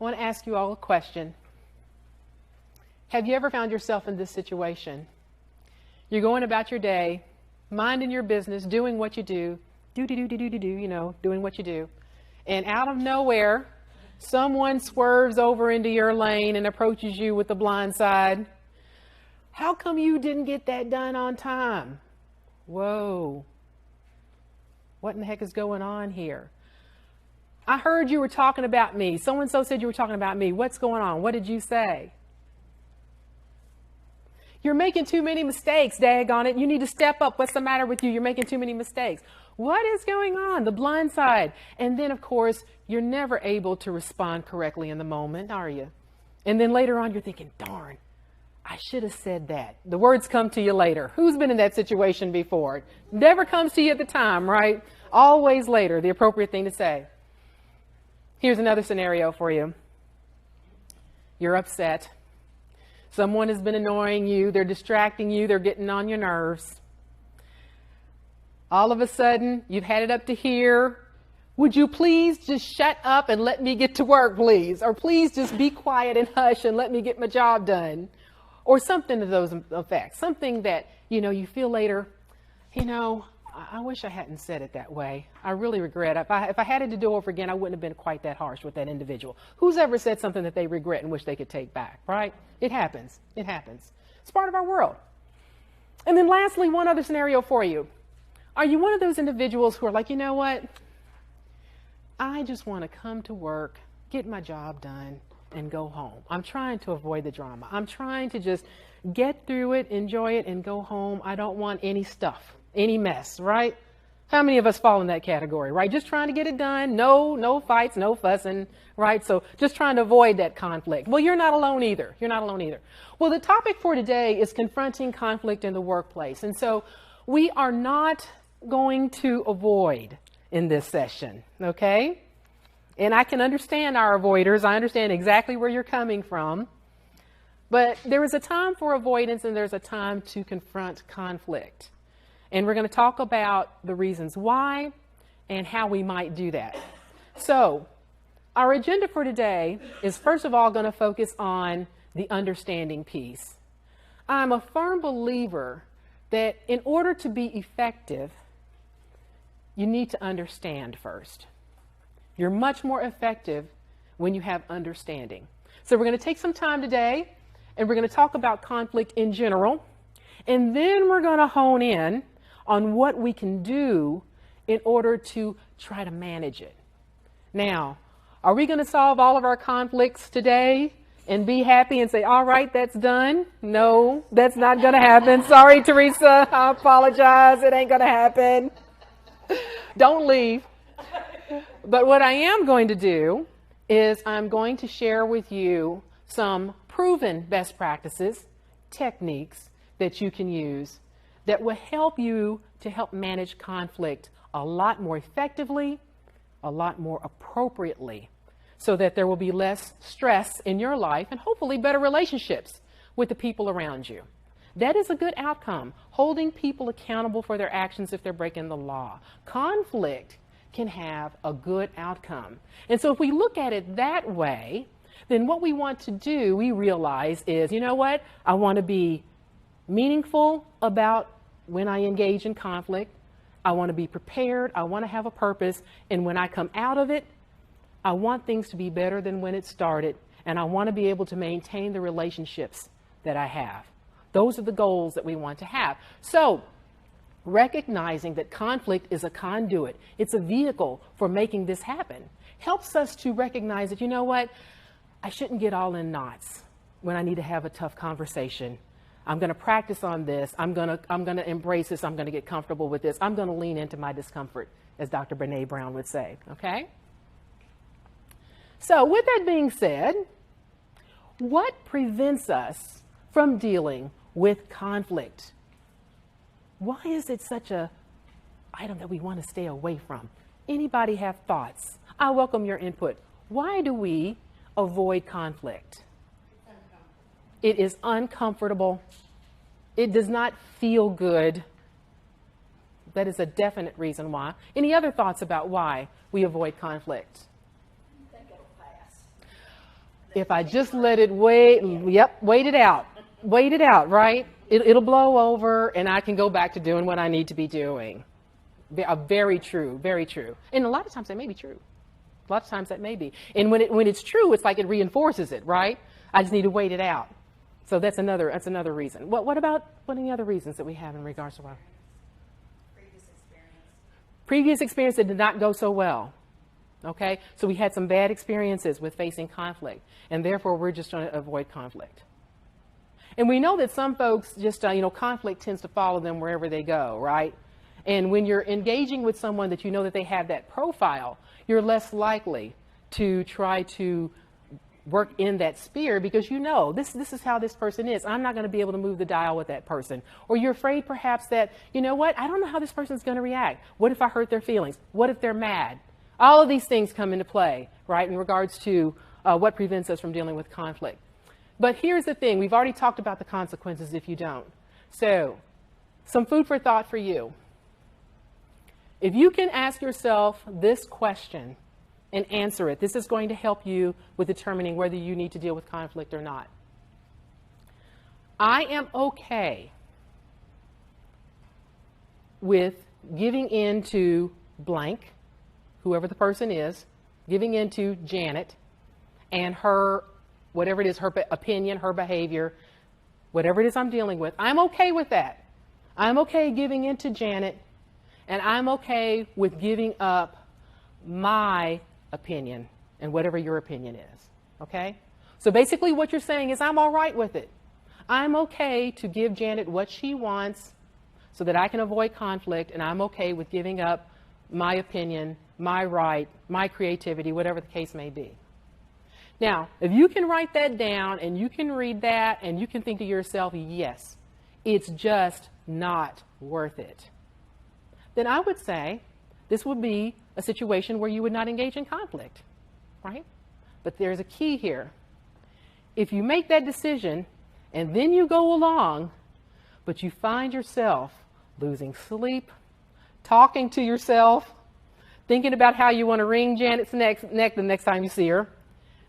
I want to ask you all a question. Have you ever found yourself in this situation? You're going about your day, minding your business, doing what you do, doing what you do. And out of nowhere, someone swerves over into your lane and approaches you with the blind side. How come you didn't get that done on time? Whoa. What in the heck is going on here? I heard you were talking about me. So-and-so said you were talking about me. What's going on? What did you say? You're making too many mistakes, daggone it. You need to step up. What's the matter with you? You're making too many mistakes. What is going on? The blind side. And then, of course, you're never able to respond correctly in the moment, are you? And then later on, you're thinking, darn, I should have said that. The words come to you later. Who's been in that situation before? It never comes to you at the time, right? Always later, the appropriate thing to say. Here's another scenario for you. You're upset. Someone has been annoying you. They're distracting you. They're getting on your nerves. All of a sudden, you've had it up to here. Would you please just shut up and let me get to work, please? Or please just be quiet and hush and let me get my job done. Or something to those effects. Something that, you feel later, I wish I hadn't said it that way. I really regret it. If I had it to do over again, I wouldn't have been quite that harsh with that individual. Who's ever said something that they regret and wish they could take back, right? It happens. It happens. It's part of our world. And then lastly, one other scenario for you. Are you one of those individuals who are like, you know what? I just want to come to work, get my job done, and go home. I'm trying to avoid the drama. I'm trying to just get through it, enjoy it, and go home. I don't want any stuff. Any mess, right? How many of us fall in that category, right? Just trying to get it done. No fights, no fussing, right? So just trying to avoid that conflict. Well, you're not alone either. You're not alone either. Well, the topic for today is confronting conflict in the workplace. And so we are not going to avoid in this session, okay? And I can understand our avoiders. I understand exactly where you're coming from. But there is a time for avoidance and there's a time to confront conflict. And we're going to talk about the reasons why and how we might do that. So our agenda for today is first of all going to focus on the understanding piece. I'm a firm believer that in order to be effective, you need to understand first. You're much more effective when you have understanding. So we're going to take some time today and we're going to talk about conflict in general. And then we're going to hone in on what we can do in order to try to manage it. Now, are we going to solve all of our conflicts today and be happy and say, all right, that's done? No, that's not going to happen. Sorry, Teresa, I apologize. It ain't going to happen. Don't leave. But what I am going to do is I'm going to share with you some proven best practices, techniques that you can use that will help you to help manage conflict a lot more effectively, a lot more appropriately, so that there will be less stress in your life and hopefully better relationships with the people around you. That is a good outcome, holding people accountable for their actions if they're breaking the law. Conflict can have a good outcome. And so if we look at it that way, then what we want to do, we realize is, you know what? I want to be meaningful about when I engage in conflict. I want to be prepared. I want to have a purpose. And when I come out of it, I want things to be better than when it started. And I want to be able to maintain the relationships that I have. Those are the goals that we want to have. So recognizing that conflict is a conduit, it's a vehicle for making this happen, helps us to recognize that, you know what, I shouldn't get all in knots when I need to have a tough conversation. I'm going to practice on this. I'm going to embrace this. I'm going to get comfortable with this. I'm going to lean into my discomfort, as Dr. Brene Brown would say, okay? So with that being said, what prevents us from dealing with conflict? Why is it such an item that we want to stay away from? Anybody have thoughts? I welcome your input. Why do we avoid conflict? It is uncomfortable. It does not feel good. That is a definite reason why. Any other thoughts about why we avoid conflict? I think it'll pass. If I just let it wait, yep, wait it out. Wait it out, right? It'll blow over and I can go back to doing what I need to be doing. Very true, very true. And a lot of times that may be true. A lot of times that may be. And when it's true, it's like it reinforces it, right? I just need to wait it out. So that's another reason. What any other reasons that we have in regards to why? Previous experience that did not go so well. Okay? So we had some bad experiences with facing conflict, and therefore we're just trying to avoid conflict. And we know that some folks just, conflict tends to follow them wherever they go, right? And when you're engaging with someone that you know that they have that profile, you're less likely to try to work in that sphere because you know this is how this person is. I'm not going to be able to move the dial with that person. Or you're afraid perhaps that, you know what, I don't know how this person's going to react. What if I hurt their feelings? What if they're mad? All of these things come into play, right, in regards to what prevents us from dealing with conflict. But here's the thing. We've already talked about the consequences if you don't. So some food for thought for you. If you can ask yourself this question and answer it, this is going to help you with determining whether you need to deal with conflict or not. I am okay with giving in to blank, whoever the person is, giving in to Janet and her, whatever it is, her opinion, her behavior, whatever it is I'm dealing with. I'm okay with that. I'm okay giving in to Janet, and I'm okay with giving up my opinion and whatever your opinion is. Okay? So basically what you're saying is I'm all right with it. I'm okay to give Janet what she wants so that I can avoid conflict, and I'm okay with giving up my opinion, my right, my creativity, whatever the case may be. Now, if you can write that down and you can read that and you can think to yourself, yes, it's just not worth it, then I would say this would be a situation where you would not engage in conflict, right? But there's a key here. If you make that decision and then you go along, but you find yourself losing sleep, talking to yourself, thinking about how you want to wring Janet's neck the next time you see her,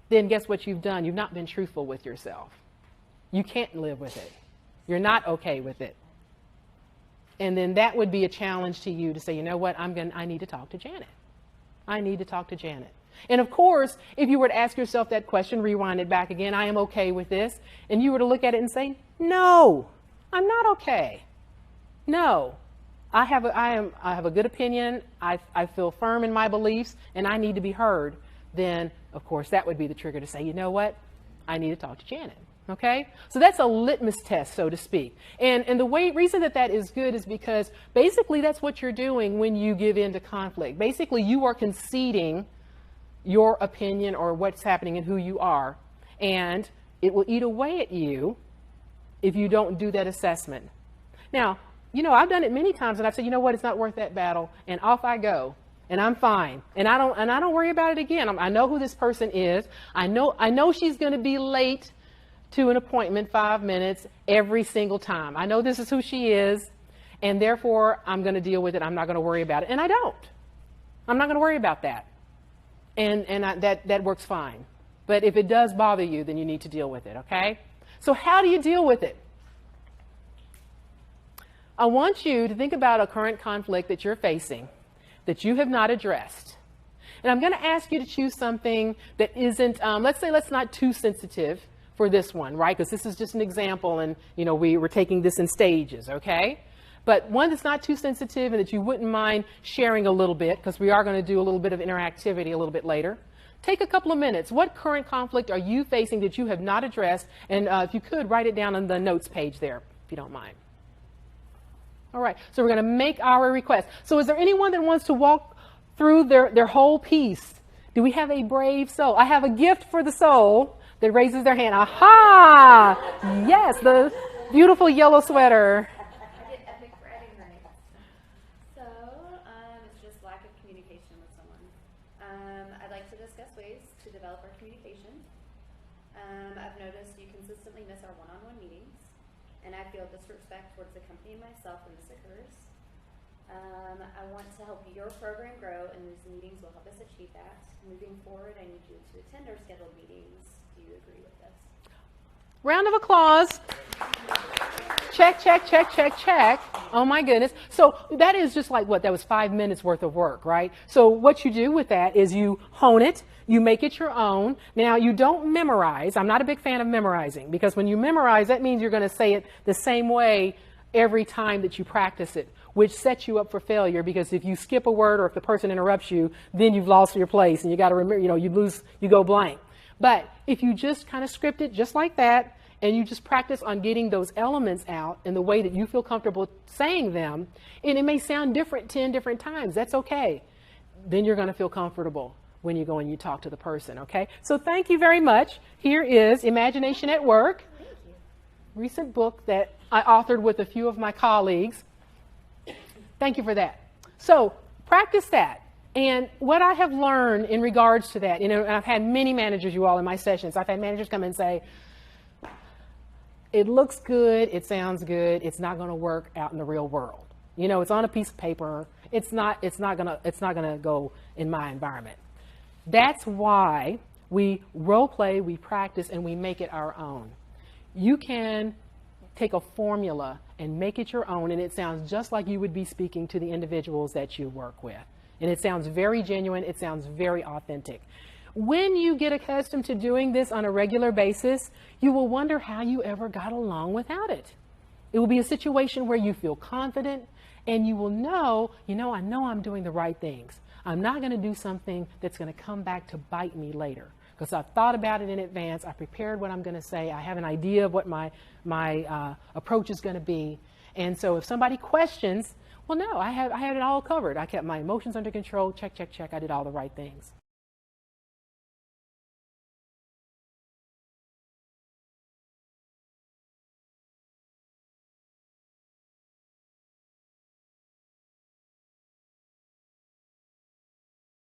then guess what you've done? You've not been truthful with yourself. You can't live with it. You're not okay with it. And then that would be a challenge to you to say, you know what, I need to talk to Janet. I need to talk to Janet. And of course, if you were to ask yourself that question, rewind it back again, I am okay with this, and you were to look at it and say, no, I'm not okay. No, I have a good opinion, I feel firm in my beliefs, and I need to be heard. Then, of course, that would be the trigger to say, you know what, I need to talk to Janet. Okay? So that's a litmus test, so to speak. And the reason that is good is because basically that's what you're doing when you give in to conflict. Basically, you are conceding your opinion or what's happening and who you are. And it will eat away at you if you don't do that assessment. Now, I've done it many times and I've said, you know what, it's not worth that battle, and off I go. And I'm fine. And I don't worry about it again. I know who this person is. I know she's going to be late to an appointment 5 minutes every single time. I know this is who she is, and therefore I'm going to deal with it. I'm not going to worry about it. And I don't. I'm not going to worry about that. And that works fine. But if it does bother you, then you need to deal with it, okay? So how do you deal with it? I want you to think about a current conflict that you're facing that you have not addressed. And I'm going to ask you to choose something that isn't, let's not too sensitive for this one, right? Because this is just an example, and we're taking this in stages, okay? But one that's not too sensitive and that you wouldn't mind sharing a little bit, because we are going to do a little bit of interactivity a little bit later. Take a couple of minutes. What current conflict are you facing that you have not addressed? And if you could, write it down on the notes page there, if you don't mind. All right, so we're going to make our request. So is there anyone that wants to walk through their whole piece? Do we have a brave soul? I have a gift for the soul that raises their hand. Aha! Yes, the beautiful yellow sweater. I get epic bragging rights. So, it's just lack of communication with someone. I'd like to discuss ways to develop our communication. I've noticed you consistently miss our one-on-one meetings, and I feel disrespect towards the company and myself when this occurs. I want to help your program grow, and these meetings will help us achieve that. Moving forward, I need you to attend our scheduled meetings. Do you agree with this? Round of applause. Check, check, check, check, check. Oh my goodness. So that is just like what? That was 5 minutes worth of work, right? So what you do with that is you hone it, you make it your own. Now you don't memorize. I'm not a big fan of memorizing, because when you memorize, that means you're going to say it the same way every time that you practice it, which sets you up for failure, because if you skip a word or if the person interrupts you, then you've lost your place and you got to remember, you go blank. But if you just kind of script it just like that, and you just practice on getting those elements out in the way that you feel comfortable saying them, and it may sound different 10 different times, that's okay. Then you're going to feel comfortable when you go and you talk to the person, okay? So thank you very much. Here is Imagination at Work, recent book that I authored with a few of my colleagues. Thank you for that. So practice that. And what I have learned in regards to that, and I've had many managers, you all, in my sessions, I've had managers come and say, it looks good, it sounds good, it's not going to work out in the real world. It's on a piece of paper. It's not gonna go in my environment. That's why we role play, we practice, and we make it our own. You can take a formula and make it your own, and it sounds just like you would be speaking to the individuals that you work with. And it sounds very genuine, it sounds very authentic. When you get accustomed to doing this on a regular basis, you will wonder how you ever got along without it. It will be a situation where you feel confident and you will know, I know I'm doing the right things. I'm not going to do something that's going to come back to bite me later, because I've thought about it in advance. I prepared what I'm going to say. I have an idea of what my approach is going to be. And so if somebody questions, well, no, I had it all covered. I kept my emotions under control. Check, check, check. I did all the right things.